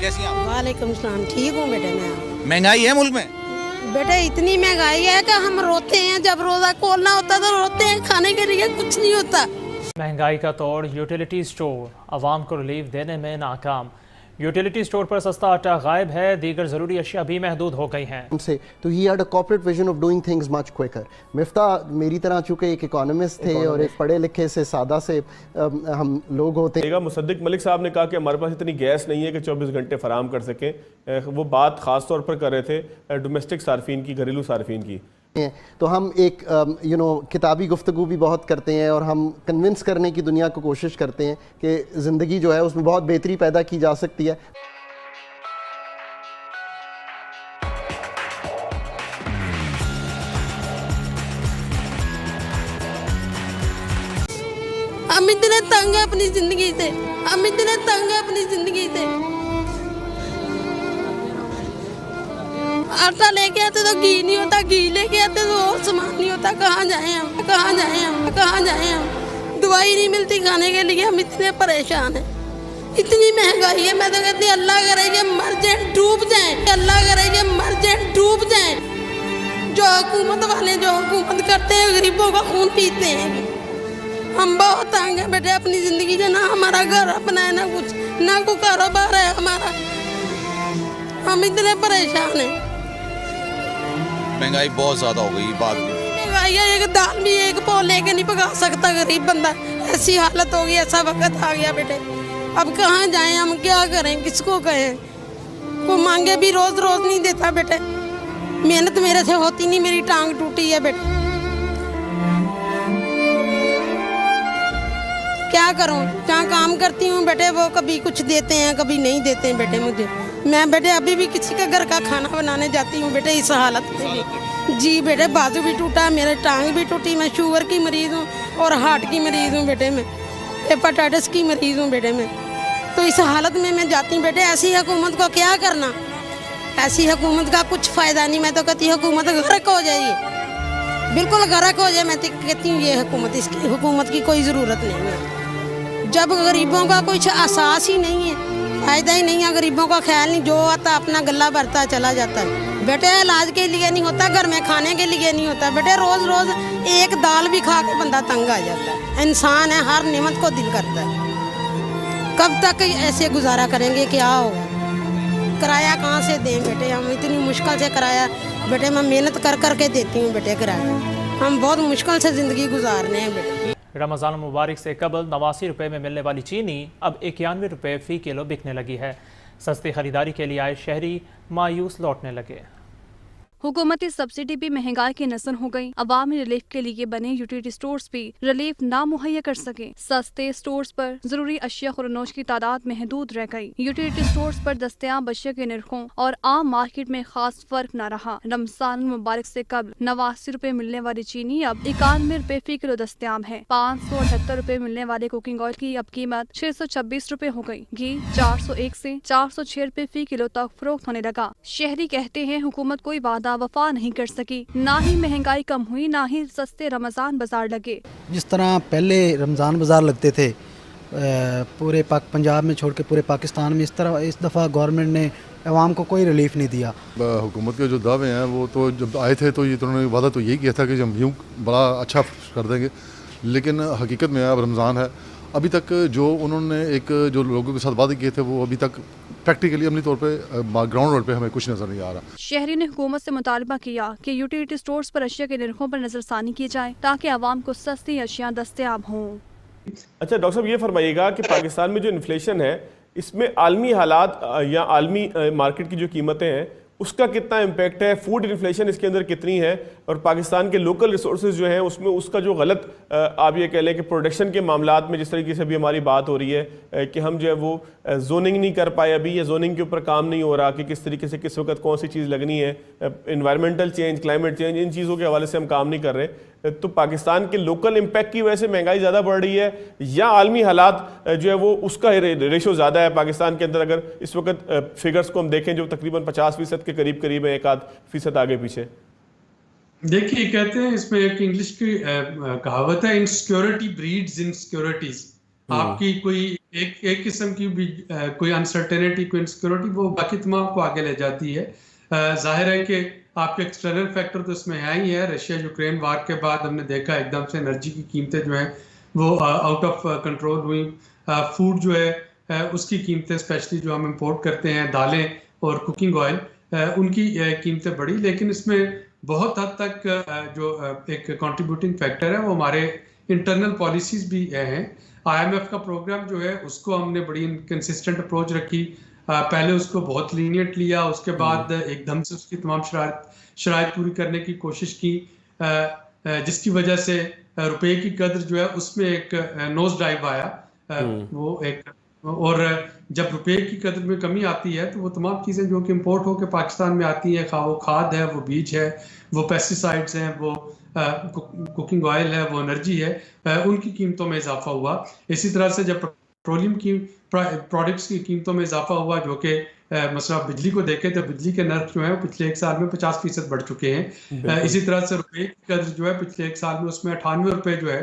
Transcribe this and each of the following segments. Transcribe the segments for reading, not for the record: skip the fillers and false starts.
कैसी आप? वालेकुम सलाम। ठीक हूँ बेटे मैं। महंगाई है मुल्क में? बेटे इतनी महंगाई है कि हम रोते हैं, जब रोज़ा खोलना होता तो रोते हैं, खाने के लिए कुछ नहीं होता। महंगाई का तोड़ यूटिलिटी स्टोर आवाम को रिलीफ देने में नाकाम। यूटिलिटी स्टोर पर सस्ता आटा गायब है, दीगर ज़रूरी अशिया भी महदूद हो गई हैं। तो he had a corporate vision of doing things much quicker. मिफ्ता मेरी तरह चूँकि एक इकोनॉमिस्ट थे और एक पढ़े लिखे से सादा से हम लोग होते हैं। मुसद्दिक मलिक साहब ने कहा कि हमारे पास इतनी गैस नहीं है कि 24 घंटे फराम कर सकें। वो बात ख़ास तौर पर कर रहे थे डोमेस्टिक सार्फिन की, घरेलू सार्फिन की। तो हम एक किताबी गुफ्तगू भी बहुत करते हैं और हम कन्विंस करने की दुनिया को कोशिश करते हैं कि ज़िंदगी जो है उसमें बहुत बेहतरी पैदा की जा सकती है। हम इतने तंग हैं अपनी ज़िंदगी से, हम इतने तंग हैं अपनी ज़िंदगी से। आटा लेके आते तो घी नहीं होता, घी लेके आते तो और सामान नहीं होता। कहाँ जाएं हम, कहाँ जाएं हम, कहाँ जाएं हम? दवाई नहीं मिलती खाने के लिए, हम इतने परेशान हैं। इतनी महंगाई है, मैं तो कहती हूँ अल्लाह करे ये मर जाए, डूब जाए, अल्लाह करे ये मर जाए, डूब जाए। जो हुकूमत वाले जो हुकूमत करते हैं गरीबों का खून पीते हैं। हम बहुत तंग हैं बेटे अपनी ज़िंदगी से, ना हमारा घर अपना है, ना कुछ, ना कोई कारोबार है हमारा। हम इतने परेशान हैं। महंगाई बहुत ज़्यादा हो गई। बात महंगाई है, एक दाल भी एक पाव लेके नहीं पका सकता गरीब बंदा। ऐसी हालत हो गई, ऐसा वक्त आ गया बेटे। अब कहाँ जाएं हम, क्या करें, किसको कहें? को मांगे भी रोज़ रोज़ नहीं देता बेटे। मेहनत मेरे से होती नहीं, मेरी टांग टूटी है बेटे। क्या करूं? जहाँ काम करती हूँ बेटे वो कभी कुछ देते हैं, कभी नहीं देते हैं बेटे मुझे। मैं बेटे अभी भी किसी के घर का खाना बनाने जाती हूँ बेटे इस हालत में। जी बेटे बाजू भी टूटा, मेरे टांग भी टूटी। मैं शुगर की मरीज़ हूँ और हार्ट की मरीज़ हूँ बेटे। मैं हेपेटाइटिस की मरीज़ हूँ बेटे। मैं तो इस हालत में मैं जाती हूँ बेटे। ऐसी हुकूमत को क्या करना, ऐसी हुकूमत का कुछ फ़ायदा नहीं। मैं तो कहती हूँ हुकूमत गर्क हो जाइए, बिल्कुल गर्क हो जाए। मैं तो कहती हूँ ये हुकूमत, इसकी हुकूमत की कोई ज़रूरत नहीं है। जब गरीबों का कुछ एहसास ही नहीं है, फ़ायदा ही नहीं है, गरीबों का ख्याल नहीं, जो आता अपना गला भरता चला जाता है। बेटे इलाज के लिए नहीं होता, घर में खाने के लिए नहीं होता बेटे। रोज़ रोज़ एक दाल भी खा के बंदा तंग आ जाता है। इंसान है, हर नेमत को दिल करता है। कब तक ऐसे गुजारा करेंगे, क्या होगा? किराया कहाँ से दें बेटे? हम इतनी मुश्किल से किराया बेटे, मैं मेहनत कर कर के देती हूँ बेटे किराया। हम बहुत मुश्किल से ज़िंदगी गुजार रहे हैं बेटे। रमज़ान मुबारक से कबल 89 रुपये में मिलने वाली चीनी अब 91 रुपये फ़ी किलो बिकने लगी है। सस्ती खरीदारी के लिए आए शहरी मायूस लौटने लगे। हुकूमती सब्सिडी भी महंगाई की नज़र हो गई। अवामी रिलीफ के लिए बने यूटिलिटी स्टोर्स भी रिलीफ ना मुहैया कर सके। सस्ते स्टोर्स पर जरूरी अशिया खुरनोश की तादाद महदूद रह गई। यूटिलिटी स्टोर्स पर दस्तयाब अशिया के निर्खों और आम मार्केट में खास फर्क न रहा। रमजान मुबारक से कबल 89 रुपए मिलने वाली चीनी अब 91 रुपए फ़ी किलो दस्तयाब है। 578 रुपए मिलने वाले कुकिंग ऑयल की अब कीमत 626 रुपए हो गई। घी 401 से 406 रुपए फ़ी किलो तक फरोख्त होने लगा। शहरी कहते हैं हुकूमत कोई वादा वफा नहीं कर सकी, ना ही महंगाई कम हुई, ना ही सस्ते रमज़ान बाजार लगे। जिस तरह पहले रमज़ान बाजार लगते थे पूरे पंजाब में छोड़ के पूरे पाकिस्तान में, इस तरह इस दफ़ा गवर्नमेंट ने अवाम को कोई रिलीफ नहीं दिया। हुकूमत के जो दावे हैं वो तो जब आए थे तो ये तो उन्होंने वादा तो यही किया था कि हम यूँ बड़ा अच्छा कर देंगे, लेकिन हकीकत में अब रमज़ान है, अभी तक जो उन्होंने एक जो लोगों के साथ वादे किए थे वो अभी तक प्रैक्टिकली अमली तौर पे ग्राउंड रोड पे हमें कुछ नज़र नहीं आ रहा। शहरी ने हुकूमत से मुतालबा किया कि यूटिलिटी स्टोर्स पर अशिया के निर्खों पर नजरसानी की जाए ताकि आवाम को सस्ती अशिया दस्तयाब हों। अच्छा डॉक्टर साहब ये फरमाइएगा कि पाकिस्तान में जो इन्फ्लेशन है इसमें आलमी हालात या आलमी मार्केट की जो कीमतें हैं उसका कितना इम्पैक्ट है, फूड इन्फ्लेशन इसके अंदर कितनी है, और पाकिस्तान के लोकल रिसोर्सेज जो हैं उसमें उसका जो गलत आप ये कह लें कि प्रोडक्शन के मामलात में जिस तरीके से अभी हमारी बात हो रही है कि हम जो है वो जोनिंग नहीं कर पाए अभी, या जोनिंग के ऊपर काम नहीं हो रहा कि किस तरीके से किस वक्त कौन सी चीज़ लगनी है, इन्वायरमेंटल चेंज, क्लाइमेट चेंज, इन चीज़ों के हवाले से हम काम नहीं कर रहे। तो पाकिस्तान के लोकल इम्पैक्ट की वजह से महंगाई ज़्यादा बढ़ रही है या आलमी हालात जो है वो उसका रेशो ज़्यादा है पाकिस्तान के अंदर? अगर इस वक्त फिगर्स को हम देखें जो तकरीबन 50% के करीब करीब है, 1-8% आगे पीछे। देखिए कहते हैं इसमें एक इंग्लिश की कहावत है, इनसिक्योरिटी ब्रीड्स इनसिक्योरिटीज। आपकी कोई एक किस्म की भी कोई अनसर्टेनिटी, कोई इनसिक्योरिटी वो बाकी तमाम को आगे ले जाती है। जाहिर है कि आपके एक्सटर्नल फैक्टर तो इसमें है ही है। रशिया यूक्रेन वार के बाद हमने देखा एकदम से एनर्जी की कीमतें जो हैं वो आउट ऑफ कंट्रोल हुई। फूड जो है उसकी कीमतें, स्पेशली जो हम इंपोर्ट करते हैं दालें और कुकिंग ऑयल, उनकी कीमतें बढ़ी। लेकिन इसमें बहुत हद तक जो एक कंट्रीब्यूटिंग फैक्टर है वो हमारे इंटरनल पॉलिसीज भी हैं। IMF का प्रोग्राम जो है उसको हमने बड़ी कंसिस्टेंट अप्रोच रखी। पहले उसको बहुत लीनियंट लिया, उसके बाद एकदम से उसकी तमाम शराइत पूरी करने की कोशिश की, जिसकी वजह से रुपए की कदर जो है उसमें एक नोज डाइव आया। वो एक, और जब रुपए की कदर में कमी आती है तो वो तमाम चीज़ें जो कि इंपोर्ट होकर पाकिस्तान में आती हैं, वो खाद है, वो बीज है, वो पेस्टिसाइड्स हैं, वो कुकिंग ऑयल है, वो एनर्जी है, उनकी कीमतों में इजाफा हुआ। इसी तरह से जब पेट्रोलियम की प्रोडक्ट्स की कीमतों में इजाफा हुआ, जो कि मसला बिजली को देखें तो बिजली के नर्ख जो है पिछले एक साल में 50% बढ़ चुके हैं। इसी तरह से रुपए की कदर जो है पिछले एक साल में उसमें 98 रुपए जो है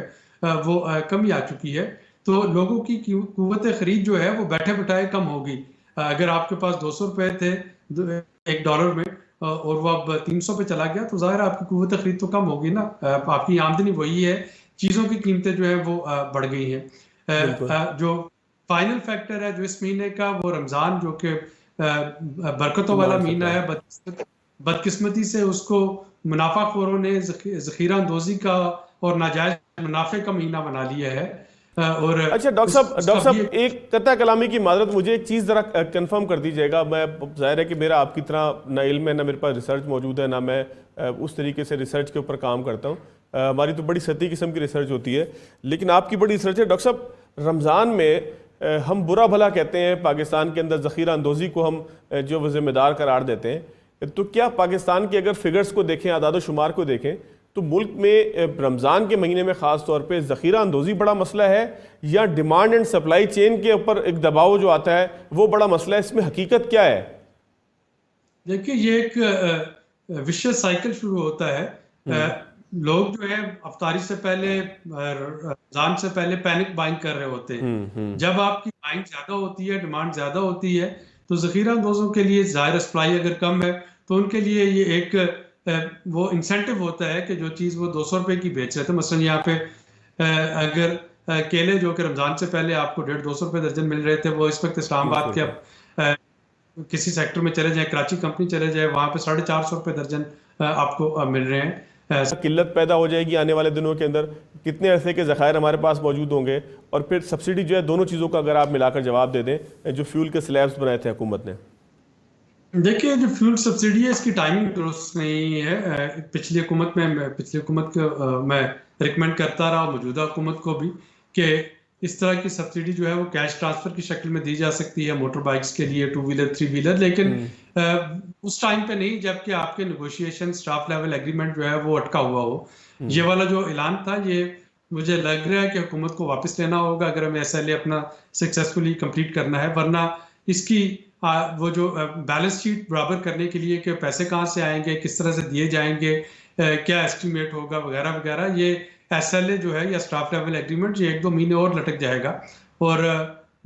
वो कमी आ चुकी है। तो लोगों की कुव्वत खरीद जो है वो बैठे बैठाए कम होगी। अगर आपके पास 200 रुपए थे $1 में और वो अब 300 पे चला गया तो जाहिर है आपकी कुव्वत खरीद तो कम होगी ना। आपकी आमदनी वही है, चीज़ों की कीमतें जो है वो बढ़ गई हैं। जो फाइनल फैक्टर है जो इस महीने का, वो रमज़ान जो कि बरकतों वाला महीना है, बदकिस्मती से उसको मुनाफाखोरों ने ज़ख़ीरा अंदोज़ी का और नाजायज़ मुनाफे का महीना बना लिया है। और अच्छा डॉक्टर साहब एक कता कलामी की माजरत, मुझे एक चीज़ ज़रा कंफर्म कर दीजिएगा। मैं, ज़ाहिर है कि मेरा आपकी तरह ना इल्म है, ना मेरे पास रिसर्च मौजूद है, ना मैं उस तरीके से रिसर्च के ऊपर काम करता हूँ। हमारी तो बड़ी सतही किस्म की रिसर्च होती है, लेकिन आपकी बड़ी रिसर्च है। डॉक्टर साहब, रमज़ान में हम बुरा भला कहते हैं, पाकिस्तान के अंदर ज़ख़ीरा अंदोज़ी को हम जो वो ज़िम्मेदार करार देते हैं, तो क्या पाकिस्तान के अगर फिगर्स को देखें, आदाद शुमार को देखें, तो मुल्क में रमज़ान के महीने में ख़ास तौर पे ज़ख़ीरा अंदोज़ी बड़ा मसला है, या डिमांड एंड सप्लाई चेन के ऊपर एक दबाव जो आता है वो बड़ा मसला है? इसमें हकीकत क्या है? देखिए, ये एक विशियस साइकिल शुरू होता है। लोग जो है अफ्तारी से पहले, रमज़ान से पहले पैनिक बाइंग कर रहे होते हैं। जब आपकी बाइंग ज़्यादा होती है, डिमांड ज़्यादा होती है, तो ज़ख़ीरा अंदोज़ों के लिए ज़ाहिर सप्लाई अगर कम है तो उनके लिए ये एक वो इंसेंटिव होता है कि जो चीज़ वो 200 रुपए की बेच रहे थे, मसलन यहाँ पे अगर केले जो कि रमज़ान से पहले आपको 150-200 रुपए दर्जन मिल रहे थे, वो इस वक्त इस्लामाबाद के अब किसी सेक्टर में चले जाए, कराची कंपनी चले जाए, वहाँ पे 450 रुपए दर्जन आपको मिल रहे हैं। किल्लत पैदा हो जाएगी आने वाले दिनों के अंदर, कितने ऐसे के ज़खायर हमारे पास मौजूद होंगे, और फिर सब्सिडी जो है, दोनों चीज़ों का अगर आप मिलाकर जवाब दे दें, जो फ्यूल के स्लैब्स बनाए थे हुकूमत ने। देखिए, जो फ्यूल सब्सिडी है इसकी टाइमिंग दुरुस्त नहीं है। पिछली हुकूमत को मैं रिकमेंड करता रहा, मौजूदा हुकूमत को भी, कि इस तरह की सब्सिडी जो है वो कैश ट्रांसफर की शक्ल में दी जा सकती है मोटर बाइक्स के लिए, 2 व्हीलर 3 व्हीलर, लेकिन उस टाइम पे नहीं जबकि आपके नेगोशिएशन, स्टाफ लेवल एग्रीमेंट जो है वो अटका हुआ हो। ये वाला जो ऐलान था, ये मुझे लग रहा है कि हुकूमत को वापस लेना होगा अगर हमें SLA अपना सक्सेसफुली कंप्लीट करना है, वरना इसकी वो जो बैलेंस शीट बराबर करने के लिए कि पैसे कहाँ से आएंगे, किस तरह से दिए जाएंगे, क्या एस्टिमेट होगा वगैरह वगैरह, ये SLA जो है या स्टाफ लेवल एग्रीमेंट ये 1-2 महीने और लटक जाएगा और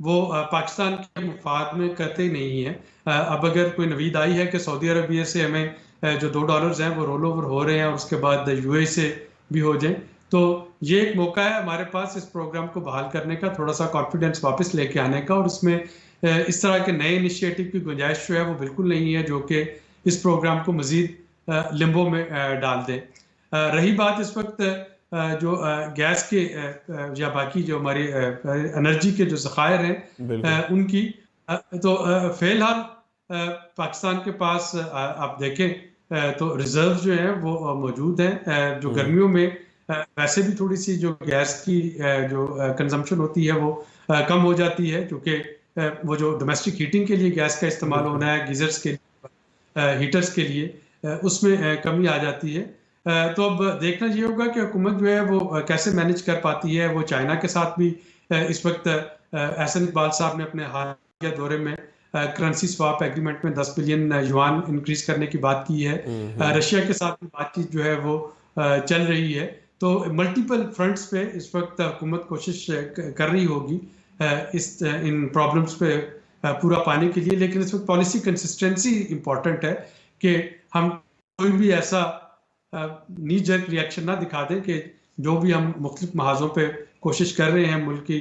वो पाकिस्तान के मुफाद में करते ही नहीं है। अब अगर कोई नवीद आई है कि सऊदी अरबिया से हमें जो $2 हैं वो रोल ओवर हो रहे हैं और उसके बाद UAE से भी हो जाए, तो ये एक मौका है हमारे पास इस प्रोग्राम को बहाल करने का, थोड़ा सा कॉन्फिडेंस वापस लेके आने का, और इसमें इस तरह के नए इनिशिएटिव की गुंजाइश जो है वो बिल्कुल नहीं है जो कि इस प्रोग्राम को मजीद लिम्बो में डाल दे। रही बात इस वक्त जो गैस के या बाकी जो हमारी एनर्जी के जो ज़खायर हैं उनकी, तो फिलहाल पाकिस्तान के पास आप देखें तो रिजर्व जो हैं वो मौजूद हैं। जो गर्मियों में वैसे भी थोड़ी सी जो गैस की जो कंजम्पशन होती है वो कम हो जाती है, क्योंकि वो जो डोमेस्टिक हीटिंग के लिए गैस का इस्तेमाल होना है, गीजर्स के हीटर्स के लिए, उसमें कमी आ जाती है। तो अब देखना ये होगा कि हुकूमत जो है वो कैसे मैनेज कर पाती है। वो चाइना के साथ भी इस वक्त एहसन इकबाल साहब ने अपने हालिया दौरे में करेंसी स्वाप एग्रीमेंट में 10 बिलियन युआन इंक्रीज करने की बात की है। रशिया के साथ भी बातचीत जो है वो चल रही है। तो मल्टीपल फ्रंट्स पे इस वक्त हुकूमत कोशिश कर रही होगी इन प्रॉब्लम्स पे पूरा पाने के लिए, लेकिन इसमें पॉलिसी कंसिस्टेंसी इम्पॉर्टेंट है कि हम कोई भी ऐसा नी जर्क रिएक्शन ना दिखा दें कि जो भी हम मुख्तलिफ महाजों पे कोशिश कर रहे हैं मुल्क की